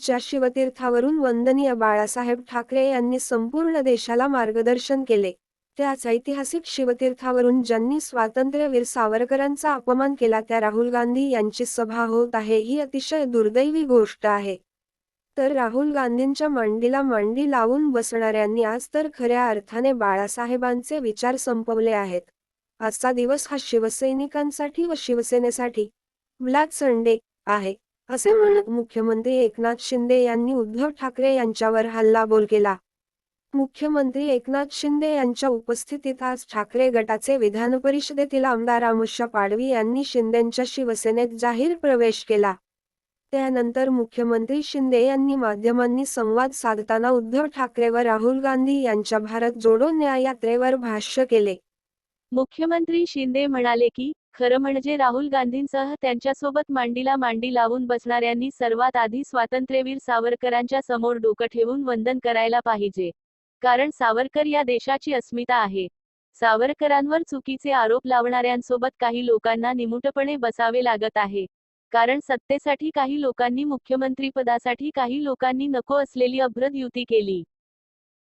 गुजरातच्या शिवतीर्थावरून वंदनीय बाळासाहेब ठाकरे यांनी संपूर्ण देशाला मार्गदर्शन केले. त्याच ऐतिहासिक शिवतीर्थावरून ज्यांनी स्वातंत्र्यवीर सावरकरांचा अपमान केला त्या राहुल गांधी यांची सभा होत आहे ही अतिशय दुर्दैवी गोष्ट आहे. तर राहुल गांधींच्या मांडीला मांडी लावून बसणाऱ्यांनी आज तर खऱ्या अर्थाने बाळासाहेबांचे विचार संपवले आहेत. आजचा दिवस हा शिवसैनिकांसाठी व शिवसेनेसाठी ब्लॅक संडे आहे असे म्हणत मुख्यमंत्री एकनाथ शिंदे यांनी उद्धव ठाकरे यांच्यावर हल्लाबोल केला. मुख्यमंत्री एकनाथ शिंदे यांच्या उपस्थितीत आज ठाकरे गटाचे विधानपरिषदेतील आमदार आमुष्या पाडवी यांनी शिंदेंच्या शिवसेनेत जाहीर प्रवेश केला. त्यानंतर मुख्यमंत्री शिंदे यांनी माध्यमांनी संवाद साधताना उद्धव ठाकरे व राहुल गांधी यांच्या भारत जोडो न्याय यात्रेवर भाष्य केले. मुख्यमंत्री शिंदे म्हणाले की, खरं म्हणजे राहुल गांधींसह त्यांच्यासोबत मांडीला मांडी लावून बसणाऱ्यांनी सर्वात आधी स्वातंत्र्यवीर सावरकरांच्या समोर डोकं ठेवून वंदन करायला पाहिजे. कारण सावरकर या देशाची अस्मिता आहे. सावरकरांवर चुकीचे आरोप लावणाऱ्यांसोबत काही लोकांना निमूटपणे बसावे लागत आहे. कारण सत्तेसाठी काही लोकांनी मुख्यमंत्रीपदासाठी काही लोकांनी नको असलेली अभ्रद युती केली.